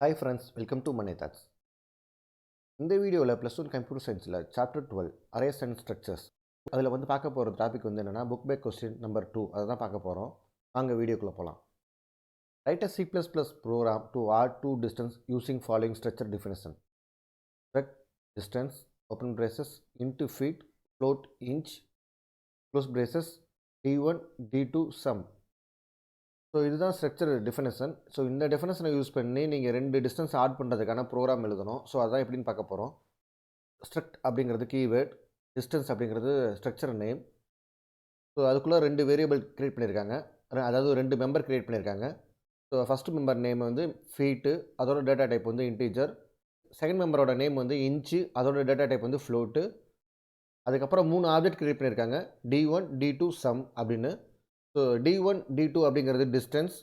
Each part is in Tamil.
Hi friends, welcome to Mannai Thoughts. இந்த வீடியோவில் +1 கம்ப்யூட்டர் சயின்ஸில் சாப்டர் 12 அரேஸ் அண்ட் ஸ்ட்ரக்சர்ஸ் அதில் பார்க்க போகிற டாபிக் என்னென்னா புக் பேக் கொஸ்டின் நம்பர் 2 அதை தான் பார்க்க போகிறோம். வாங்க வீடியோக்குள்ளே போகலாம். Write a C++ program to add two distance using following structure definition. Struct distance open braces int feet float inch close braces d1 d2 sum. So இதுதான் ஸ்ட்ரக்சர் டெஃபினேஷன். ஸோ இந்த டெஃபினேஷனை யூஸ் பண்ணி நீங்கள் ரெண்டு டிஸ்டன்ஸ் ஆட் பண்ணுறதுக்கான ப்ரோக்ராம் எழுதணும். ஸோ அதான் எப்படின்னு பார்க்க போகிறோம். ஸ்ட்ரக்ட் அப்படிங்கிறது கீவேர்ட், டிஸ்டன்ஸ் அப்படிங்கிறது ஸ்ட்ரக்சர் நேம். ஸோ அதுக்குள்ளே ரெண்டு வேரியபிள் க்ரியேட் பண்ணியிருக்காங்க, அதாவது ரெண்டு மெம்பர் க்ரியேட் பண்ணியிருக்காங்க. So first member name feet, அதோட டேட்டா டைப் இன்டீஜர். செகண்ட் மெம்பரோட நேம் இன்ச்சு, அதோட டேட்டா டைப் ஃப்ளோட்டு. அதுக்கப்புறம் 3 ஆப்ஜெக்ட் க்ரியேட் பண்ணியிருக்காங்க, d1 d2 சம் அப்படின்னு. ஸோ d1 d2 அப்படிங்கிறது டிஸ்டன்ஸ்.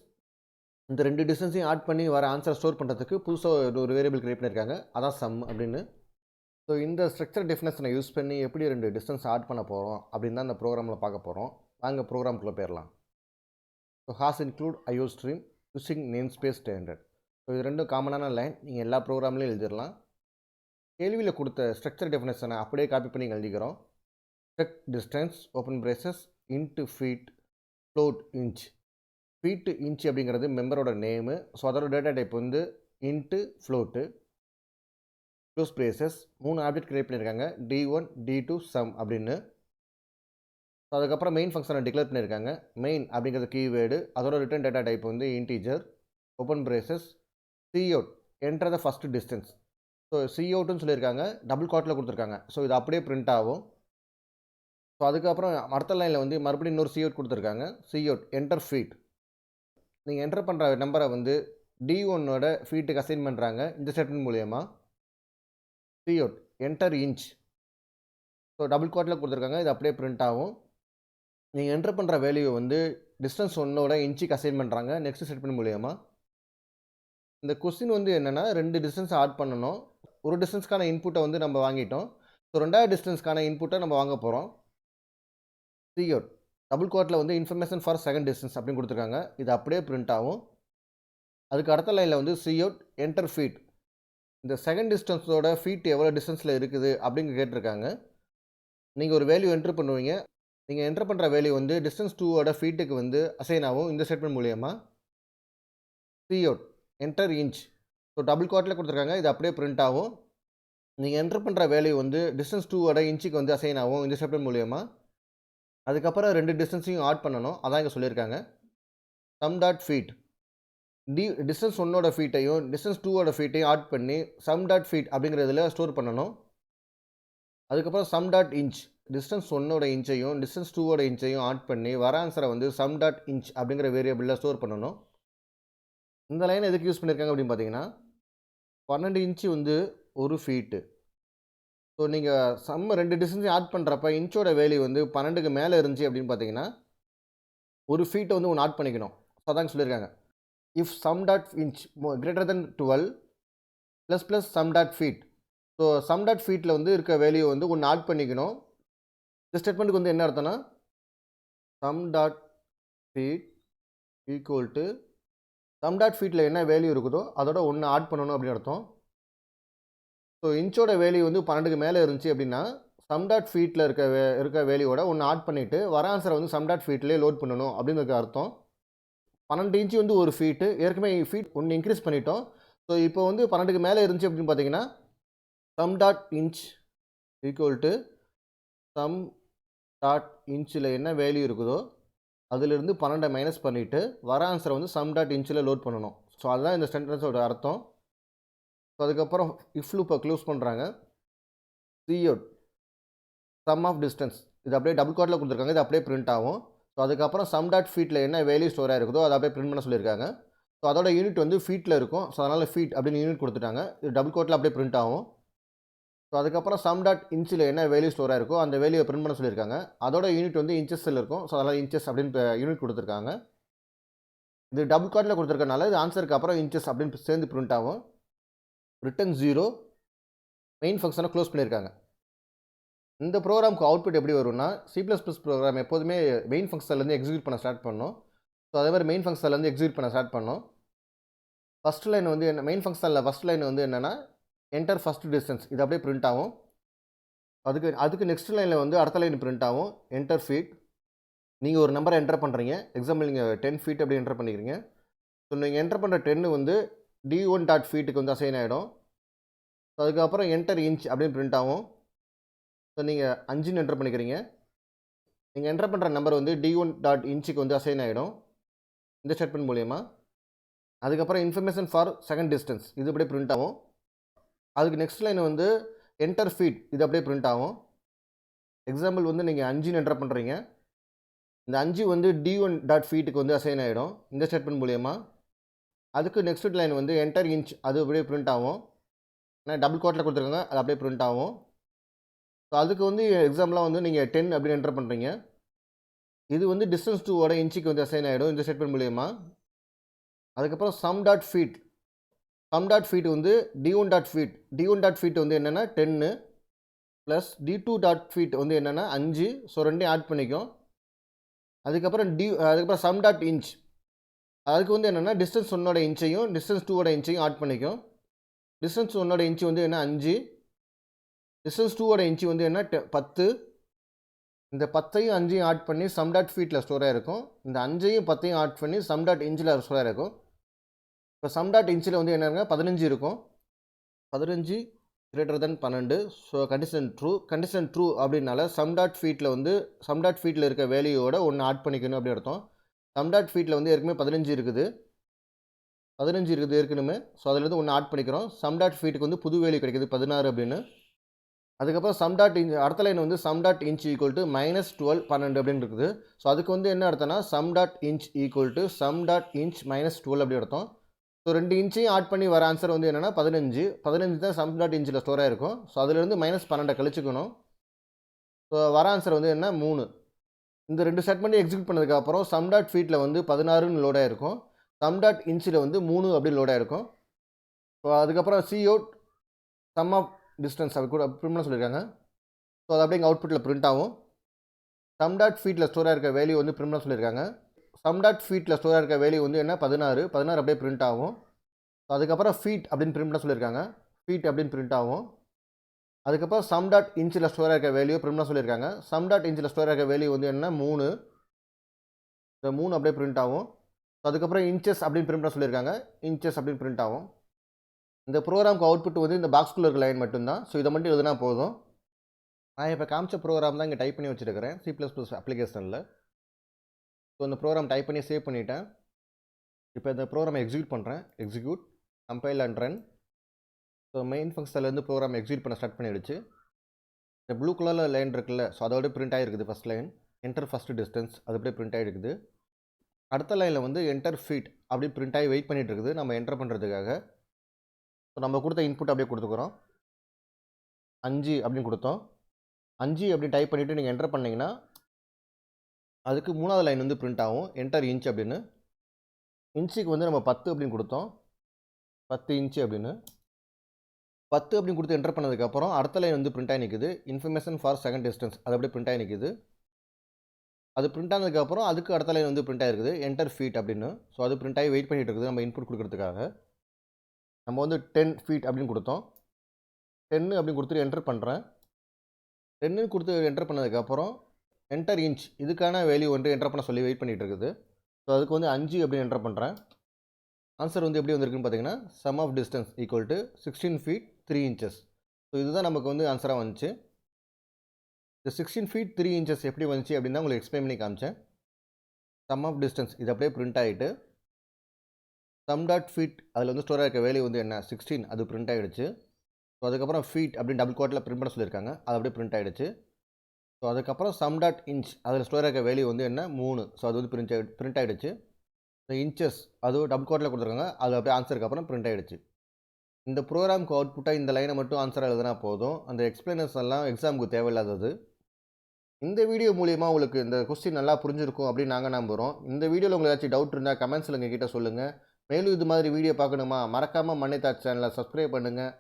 இந்த ரெண்டு டிஸ்டன்ஸையும் ஆட் பண்ணி வர ஆன்சர் ஸ்டோர் பண்ணுறதுக்கு புதுசாக ஒரு வேரியபிள் க்ரியேட் பண்ணியிருக்காங்க, அதான் சம் அப்படின்னு. ஸோ இந்த ஸ்ட்ரக்சர் டெஃபினேஷனை யூஸ் பண்ணி எப்படி ரெண்டு டிஸ்டன்ஸ் ஆட் பண்ண போகிறோம் அப்படின்னு தான் இந்த ப்ரோக்ராமில் பார்க்க போகிறோம். வாங்க ப்ரோக்ராம்குள்ளே போயிடலாம். So has include IO stream using name space standard. So இது ரெண்டும் காமனான லைன், நீங்கள் எல்லா ப்ரோக்ராம்லேயும் எழுதிடலாம். கேள்வியில் கொடுத்த ஸ்ட்ரக்சர் டெஃபினேஷனை அப்படியே காப்பி பண்ணி எழுதிக்கிறோம். Struct distance open braces int feet float inch. Feet inch அப்படிங்கிறது மெம்பரோட நேமு. ஸோ அதோட data type int float close braces. 3 object create பண்ணியிருக்காங்க, d1 d2 சம் அப்படின்னு. ஸோ அதுக்கப்புறம் மெயின் ஃபங்க்ஷனை டிக்ளேர் பண்ணியிருக்காங்க. மெயின் அப்படிங்கிறது கீவேர்டு, அதோட return data type integer. Open braces cout enter the first distance. So coutன்னு சொல்லியிருக்காங்க, டபுள் கோட்டில் கொடுத்துருக்காங்க. ஸோ இது அப்படியே பிரிண்ட் ஆகும். ஸோ அதுக்கப்புறம் அடுத்த லைனில் மறுபடியும் இன்னொரு cout கொடுத்துருக்காங்க, cout என்டர் ஃபீட். நீங்கள் என்டர் பண்ணுற நம்பரை d1ஓட ஃபீட்டுக்கு அசைன் பண்ணுறாங்க இந்த ஸ்டேட்மெண்ட் மூலயமா. cout enter inch. So double கோட்டில் கொடுத்துருக்காங்க, இது அப்படியே பிரிண்ட் ஆகும். நீங்கள் என்டர் பண்ணுற வேல்யூ டிஸ்டன்ஸ் 1ஓட இன்ச்சுக்கு அசைன் பண்ணுறாங்க நெக்ஸ்ட் ஸ்டேட்மெண்ட் மூலயமா. இந்த கொஸ்டின் என்னென்னா, ரெண்டு டிஸ்டன்ஸ் ஆட் பண்ணணும். ஒரு டிஸ்டன்ஸ்க்கான இன்புட்டை நம்ம வாங்கிட்டோம். ஸோ ரெண்டாவது டிஸ்டன்ஸ்க்கான இன்புட்டை நம்ம வாங்க போகிறோம். cout டபுள் கோட்டில் இன்ஃபர்மேஷன் ஃபார் செகண்ட் டிஸ்டன்ஸ் அப்படின்னு கொடுத்துருக்காங்க, இது அப்படியே பிரிண்ட் ஆகும். அதுக்கு அடுத்த லைனில் cout என்டர் ஃபீட். இந்த செகண்ட் டிஸ்டன்ஸோட ஃபீட் எவ்வளோ டிஸ்டன்ஸில் இருக்குது அப்படின்னு கேட்டிருக்காங்க. நீங்கள் ஒரு வேல்யூ என்ட்ரு பண்ணுவீங்க. நீங்கள் என்ட்ரு பண்ணுற வேல்யூ டிஸ்டன்ஸ் 2ஓட ஃபீட்டுக்கு அசைன் ஆகும் இந்த ஸ்டேட்மெண்ட் மூலயமா. cout enter inch. So double கோட்டில் கொடுத்துருக்காங்க, இது அப்படியே பிரிண்ட் ஆகும். நீங்கள் என்ட்ரு பண்ணுற வேல்யூ டிஸ்டன்ஸ் 2ஓட இன்ச்சுக்கு அசைன் ஆகும் இந்த ஸ்டேட்மெண்ட் மூலயமா. அதுக்கப்புறம் ரெண்டு டிஸ்டன்ஸையும் ஆட் பண்ணணும், அதான் இங்கே சொல்லியிருக்காங்க. சம் டாட் ஃபீட், டிஸ்டன்ஸ் 1ஓட ஃபீட்டையும் டிஸ்டன்ஸ் 2ஓட ஃபீட்டையும் ஆட் பண்ணி சம் டாட் ஃபீட் அப்படிங்கிறதுல ஸ்டோர் பண்ணணும். அதுக்கப்புறம் சம் டாட் இன்ச், டிஸ்டன்ஸ் 1ஓட இன்ச்சையும் டிஸ்டன்ஸ் 2ஓட இன்ச்சையும் ஆட் பண்ணி வர ஆன்சரை சம் டாட் இன்ச் அப்படிங்கிற வேரியபிளில் ஸ்டோர் பண்ணணும். இந்த லைன் எதுக்கு யூஸ் பண்ணியிருக்காங்க அப்படின்னு பார்த்தீங்கன்னா, 12 இன்ச்சு ஒரு ஃபீட்டு. ஸோ நீங்கள் ரெண்டு டிஸ்டன்ஸையும் ஆட் பண்ணுறப்ப இன்ச்சோட வேல்யூ 12க்கு மேலே இருந்துச்சு அப்படின்னு பார்த்தீங்கன்னா ஒரு ஃபீட்டை ஒன்று ஆட் பண்ணிக்கணும். ஸோ அதாங்க சொல்லியிருக்காங்க. If sum dot inch greater then 12 plus sum dot feet. So sum dot ஃபீட்டில் இருக்க வேல்யூ ஒன்று ஆட் பண்ணிக்கணும். இந்த ஸ்டேட்மெண்ட்டுக்கு என்ன அர்த்தம்னா, sum dot feet equal to sum dot ஃபீட்டில் என்ன வேல்யூ இருக்குதோ அதோட ஒன்று ஆட் பண்ணணும் அப்படின்னு அர்த்தம். ஸோ இன்ச்சோட வேல்யூ 12க்கு மேலே இருந்துச்சு அப்படின்னா சம் டாட் ஃபீட்டில் இருக்க வேல்யூவோட ஒன்று ஆட் பண்ணிவிட்டு வர ஆன்சரை சம் டாட் ஃபீட்லேயே லோட் பண்ணணும் அப்படிங்கிறது அர்த்தம். 12 இன்ச்சு ஒரு ஃபீட்டு, ஏற்கனவே ஃபீட் ஒன்று இன்க்ரீஸ் பண்ணிட்டோம். ஸோ இப்போ 12க்கு மேலே இருந்துச்சு அப்படின்னு பார்த்தீங்கன்னா some dot inch equal to sum dot இன்ச்சில் என்ன வேல்யூ இருக்குதோ அதிலிருந்து 12 மைனஸ் பண்ணிவிட்டு வர ஆன்சரை சம் டாட் இன்ச்சில் லோட் பண்ணணும். ஸோ அதுதான் இந்த சென்டென்ஸோட அர்த்தம். ஸோ அதுக்கப்புறம் இஃப் லூப்பை க்ளோஸ் பண்ணுறாங்க. cout சம் ஆஃப் டிஸ்டன்ஸ், இது அப்படியே டபுள் கோட்டில் கொடுத்துருக்காங்க, இது அப்படியே பிரிண்ட் ஆகும். ஸோ அதுக்கப்புறம் சம் டாட் ஃபீட்டில் என்ன வேல்யூ ஸ்டோர் ஆகிருக்குதோ அதை அப்படியே பிரிண்ட் பண்ண சொல்லியிருக்காங்க. ஸோ அதோட யூனிட் ஃபீட்டில் இருக்கும். ஸோ அதனால் ஃபீட் அப்படின்னு யூனிட் கொடுத்துட்டாங்க, இது டபுள் கோட்டில் அப்படியே பிரிண்ட் ஆகும். ஸோ அதுக்கப்புறம் சம் டாட் இன்ச்சில் என்ன வேல்யூ ஸ்டோர் ஆகிருக்கோ அந்த வேல்யூவை பிரிண்ட் பண்ண சொல்லியிருக்காங்க. அதோட யூனிட் இன்ச்சஸில் இருக்கும். ஸோ அதனால் இன்ச்சஸ் அப்படின்னு யூனிட் கொடுத்துருக்காங்க. இது டபுள் கோட்டில் கொடுத்துருக்கனால இது ஆன்சருக்கு அப்புறம் இன்ச்சஸ் அப்படின்னு சேர்ந்து பிரிண்ட் ஆகும். ரிட்டன் 0, மெயின் ஃபங்க்ஷனை க்ளோஸ் பண்ணியிருக்காங்க. இந்த ப்ரோக்ராமுக்கு அவுட்புட் எப்படி வரும்னா, C++ ப்ரோக்ராம் எப்போதுமே மெயின் ஃபங்க்ஷன்லேருந்து எக்ஸிக்யூட் பண்ண ஸ்டார்ட் பண்ணணும். ஸோ அதே மாதிரி மெயின் ஃபங்க்ஷன்லேருந்து எக்ஸிக்யூட் பண்ண ஸ்டார்ட் பண்ணோம். ஃபஸ்ட் லைன் வந்து என்ன மெயின் ஃபங்க்ஷனில் ஃபஸ்ட் லைன் வந்து என்னென்னா என்டர் ஃபஸ்ட் டிஸ்டன்ஸ் இது அப்படியே பிரிண்ட் ஆகும். அதுக்கு நெக்ஸ்ட் லைனில் வந்து அடுத்த லைன் பிரிண்ட் ஆகும் என்டர் ஃபீட். நீங்கள் ஒரு நம்பரை என்டர் பண்ணுறீங்க. எக்ஸாம்பிள் நீங்கள் 10 ஃபீட் அப்படி என்டர் பண்ணிக்கிறீங்க. ஸோ நீங்கள் என்டர் பண்ணுற 10 வந்து d1 டாட் ஃபீட்டுக்கு வந்து அசைன் ஆகிடும். ஸோ அதுக்கப்புறம் என்டர் இன்ச் அப்படின்னு பிரிண்ட் ஆகும். ஸோ நீங்கள் 5ன்னு என்டர் பண்ணிக்கிறீங்க. நீங்கள் என்டர் பண்ணுற நம்பர் வந்து d1 டாட் இன்ச்சுக்கு வந்து அசைன் ஆகிடும் இந்த ஸ்டேட்மெண்ட் மூலயமா. அதுக்கப்புறம் இன்ஃபர்மேஷன் ஃபார் செகண்ட் டிஸ்டன்ஸ் இது அப்படியே பிரிண்ட் ஆகும். அதுக்கு நெக்ஸ்ட் லைன் வந்து என்டர் ஃபீட் இது அப்படியே பிரிண்ட் ஆகும். எக்ஸாம்பிள் வந்து நீங்கள் 5ன்னு என்டர் பண்ணுறீங்க. இந்த 5 வந்து d1 டாட் ஃபீட்டுக்கு வந்து அசைன் ஆகிடும் இந்த ஸ்டேட்மெண்ட் மூலயமா. அதுக்கு நெக்ஸ்ட் லைன் வந்து என்டர் இன்ச் அது அப்படியே பிரிண்ட் ஆகும். ஏன்னா டபுள் கோட்டில் கொடுத்துருக்காங்க அது அப்படியே பிரிண்ட் ஆகும். ஸோ அதுக்கு வந்து எக்ஸாம்பிளாக வந்து நீங்கள் 10 அப்படின்னு என்டர் பண்ணுறீங்க. இது வந்து டிஸ்டன்ஸ் 2ஓட இன்ச்சுக்கு வந்து அசைன் ஆகிடும் இந்த ஸ்டேட்மெண்ட் மூலயமா. அதுக்கப்புறம் சம் டாட் ஃபீட் வந்து d1 டாட் ஃபீட் வந்து என்னென்னா 10 ப்ளஸ் d2 டாட் ஃபீட் வந்து என்னென்னா 5. ஸோ ரெண்டையும் ஆட் பண்ணிக்கும். அதுக்கப்புறம் சம் டாட் இன்ச் அதுக்கு வந்து என்னென்னா டிஸ்டன்ஸ் 1ஓட இன்ச்சையும் டிஸ்டன்ஸ் 2ஓட இன்ச்சையும் ஆட் பண்ணிக்கும். டிஸ்டன்ஸ் 1ஓட இன்ச்சு வந்து என்ன 5, டிஸ்டன்ஸ் 2ஓட இன்ச்சு வந்து என்ன 10. இந்த 10ஐயும் 5ஐயும் ஆட் பண்ணி சம் டாட் ஃபீட்டில் ஸ்டோர் ஆகிருக்கும். இந்த 5ஐயும் 10ஐயும் ஆட் பண்ணி சம் டாட் இன்ச்சில் ஸ்டோர் ஆகிருக்கும். இப்போ சம் டாட் இன்ச்சில் வந்து என்னங்க 15 இருக்கும். 15 greater than 12. So condition true அப்படின்னால சம் டாட் ஃபீட்டில் இருக்க வேல்யூவோட ஒன்று ஆட் பண்ணிக்கணும் அப்படி அர்த்தம். சம் டாட் ஃபீட்டில் வந்து ஏற்கனவே 15 இருக்குது ஏற்கனவே. ஸோ அதிலேருந்து ஒன்று ஆட் பண்ணிக்கிறோம். சம் டாட் ஃபீட்டுக்கு வந்து புது வேல்யூ கிடைக்குது 16 அப்படின்னு. அதுக்கப்புறம் சம் டாட் இன்ச் அடுத்த லைன் வந்து some dot inch equal to -12 12 அப்படின்னு இருக்குது. ஸோ அதுக்கு வந்து என்ன அர்த்தம்னா sum dot inch equal to sum dot inch -12 அப்படி அர்த்தம். ஸோ 2 இன்ச்சையும் ஆட் பண்ணி வர ஆன்சர் வந்து என்னென்னா 15 தான் சம் டாட் இன்ச்சில் ஸ்டோர் ஆகிருக்கும். ஸோ அதிலேருந்து -12 கழிச்சுக்கணும். ஸோ வர ஆன்சர் வந்து என்ன 3. இந்த 2 ஸ்டேட்மெண்ட்டையும் எக்ஸிக்யூட் பண்ணதுக்கப்புறம் சம் டாட் ஃபீட்டில் வந்து 16ன்னு லோட் ஆகிருக்கும். சம் டாட் இன்ச்சில் வந்து 3 அப்படி லோட் ஆகிருக்கும். ஸோ அதுக்கப்புறம் cout சம் ஆஃப் டிஸ்டன்ஸ் அப்படி கூட பிரிண்ட்லாம் சொல்லியிருக்காங்க. ஸோ அது அப்படியே அவுட்புட்டில் பிரிண்ட் ஆகும். சம் டாட் ஃபீட்டில் ஸ்டோர் ஆகிருக்க வேல்யூ வந்து பிரிண்ட்லாம் சொல்லியிருக்காங்க. சம் டாட் ஃபீட்டில் ஸ்டோர் ஆகிருக்க வேல்யூ வந்து என்ன 16 அப்படியே பிரிண்ட் ஆகும். ஸோ அதுக்கப்புறம் ஃபீட் அப்படின்னு பிரிண்ட்லாம் சொல்லியிருக்காங்க. ஃபீட் அப்படின்னு பிரிண்ட் ஆகும். அதுக்கப்புறம் சம் டாட் இன்ச்சில் ஸ்டோர் ஆகிருக்க வேல்யூ பிரிண்ட்லாம் சொல்லியிருக்காங்க. சம் டாட் இன்ச்சில் ஸ்டோர் ஆகிருக்க வேல்யூ வந்து என்ன 3. இந்த 3 அப்படியே பிரிண்ட் ஆகும். ஸோ அதுக்கப்புறம் இன்ச்சஸ் அப்படின்னு பிரிண்ட்லாம் சொல்லியிருக்காங்க. இன்ச்சஸ் அப்படின்னு பிரிண்ட் ஆகும். இந்த ப்ரோக்ராமுக்கு அவுட்புட் வந்து இந்த பாக்ஸ்குள்ளே இருக்க லைன் மட்டும்தான். ஸோ இதை மட்டும் எழுதுனா போதும். நான் இப்போ காமிச்ச ப்ரோக்ராம் தான் இங்கே டைப் பண்ணி வச்சுருக்கிறேன் C++ அப்ளிகேஷனில். ஸோ இந்த ப்ரோக்ராம் டைப் பண்ணி சேவ் பண்ணிவிட்டேன். இப்போ இந்த ப்ரோக்ராமை எக்ஸிக்யூட் பண்ணுறேன். Execute compile and run. So main ஃபங்க்ஷன்லேருந்து ப்ரோக்ராம் எக்ஸிக்யூட் பண்ண ஸ்டார்ட் பண்ணிடுச்சு. இந்த ப்ளூ கலரில் லைன் இருக்குல்ல, ஸோ அதோட பிரிண்ட் ஆகிருக்குது first line enter first distance அது அப்படியே பிரிண்ட் ஆகிருக்குது. அடுத்த லைனில் வந்து என்டர் ஃபீட் அப்படி பிரிண்ட் ஆகி வெயிட் பண்ணிகிட்டு இருக்குது நம்ம என்டர் பண்ணுறதுக்காக. ஸோ நம்ம கொடுத்த இன்புட் அப்படியே கொடுத்துக்குறோம். 5 அப்படின்னு கொடுத்தோம். 5 அப்படின்னு டைப் பண்ணிவிட்டு நீங்கள் என்டர் பண்ணிங்கன்னா அதுக்கு 3வது லைன் வந்து பிரிண்ட் ஆகும் என்டர் இன்ச் அப்படின்னு. இன்ச்சுக்கு வந்து நம்ம 10 அப்படின்னு கொடுத்தோம். 10 இன்ச்சு அப்படின்னு 10 அப்படின்னு கொடுத்து என்டர் பண்ணதுக்கப்புறம் அடுத்த லைன் வந்து பிரிண்ட் ஆகி நிற்குது இன்ஃபர்மேஷன் ஃபார் செகண்ட் டிஸ்டன்ஸ் அது அப்படியே பிரிண்ட் ஆகி நிற்குது. அது பிரிண்ட் ஆனதுக்கப்புறம் அதுக்கு அடுத்த லைன் வந்து பிரிண்ட் ஆகிருக்குது என்டர் ஃபீட் அப்படின்னு. ஸோ அது பிரிண்ட் ஆகி வெயிட் பண்ணிகிட்டு இருக்குது நம்ம இன்புட் கொடுக்கறதுக்காக. நம்ம வந்து 10 ஃபீட் அப்படின்னு கொடுத்தோம். 10 அப்படின்னு கொடுத்துட்டு என்டர் பண்ணுறேன். 10 கொடுத்து என்டர் பண்ணதுக்கப்புறம் என்டர் இன்ச் இதுக்கான வேல்யூ வந்து என்டர் பண்ண சொல்லி வெயிட் பண்ணிகிட்டு இருக்குது. ஸோ அதுக்கு வந்து 5 அப்படின்னு என்டர் பண்ணுறேன். ஆன்சர் வந்து எப்படி வந்திருக்குன்னு பார்த்தீங்கன்னா sum of distance equal to 16 feet 3 inches. So இதுதான் நமக்கு வந்து ஆன்சராக வந்துச்சு. இந்த 16 feet 3 inches எப்படி வந்துச்சு அப்படின்னு தான் உங்களுக்கு எக்ஸ்பிளைன் பண்ணி காமிச்சேன். சம் ஆஃப் டிஸ்டன்ஸ் இது அப்படியே பிரிண்ட் ஆகிட்டு சம் டாட் ஃபீட் அதில் வந்து ஸ்டோர் ஆகிருக்க வேல்யூ வந்து என்ன 16 அது பிரிண்ட் ஆகிடுச்சு. ஸோ அதுக்கப்புறம் ஃபீட் அப்படின்னு டபுள் கோட்டில் பிரிண்ட் பண்ண சொல்லியிருக்காங்க அது அப்படியே பிரிண்ட் ஆகிடுச்சு. ஸோ அதுக்கப்புறம் சம் டாட் இன்ச் அதில் ஸ்டோர் ஆகிருக்க வேல்யூ வந்து என்ன 3. ஸோ அது வந்து பிரிண்ட் ஆகிடுச்சு. ஸோ இன்ச்சஸ் அதுவும் டபுள் கோட்டில் கொடுத்துருக்காங்க அது அப்படியே ஆன்சருக்கு அப்புறம் பிரிண்ட் ஆகிடுச்சு. இந்த ப்ரோக்ராமுக்கு அவுட்புட்டாக இந்த லைனை மட்டும் ஆன்சர் எழுதுனா போதும். அந்த எக்ஸ்பிளைனர்ஸ் எல்லாம் எக்ஸாமுக்கு தேவையில்லாதது. இந்த வீடியோ மூலிமா உங்களுக்கு இந்த கொஸ்டின் நல்லா புரிஞ்சிருக்கும் அப்படின்னு நாங்கள் நம்புகிறோம். இந்த வீடியோவில் உங்களுக்கு ஏதாச்சும் டவுட் இருந்தால் கமெண்ட்ஸில் எங்கள் கிட்டே சொல்லுங்கள். மேலும் இது மாதிரி வீடியோ பார்க்கணுமா மறக்காமல் மண்ணை சேனலை சப்ஸ்கிரைப் பண்ணுங்கள்.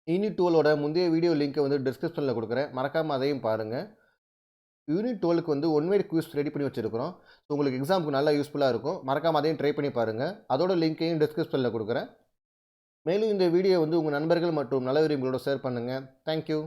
யூனிட் 12ஓட முந்தைய வீடியோ லிங்க்கை வந்து டிஸ்கிரிப்ஷனில் கொடுக்குறேன், மறக்காமல் அதையும் பாருங்கள். யூனிட் 12க்கு வந்து ஒன் வேர்ட் குவிஸ் ரெடி பண்ணி வச்சுருக்கிறோம். உங்களுக்கு எக்ஸாமுக்கு நல்லா யூஸ்ஃபுல்லாக இருக்கும். மறக்காமல் அதையும் ட்ரை பண்ணி பாருங்கள். அதோட லிங்க்கையும் டிஸ்கிரிப்ஷனில் கொடுக்குறேன். மேலும் இந்த வீடியோ வந்து உங்கள் நண்பர்கள் மற்றும் நல்ல விரும்பிகளோட ஷேர் பண்ணுங்கள். தேங்க்யூ.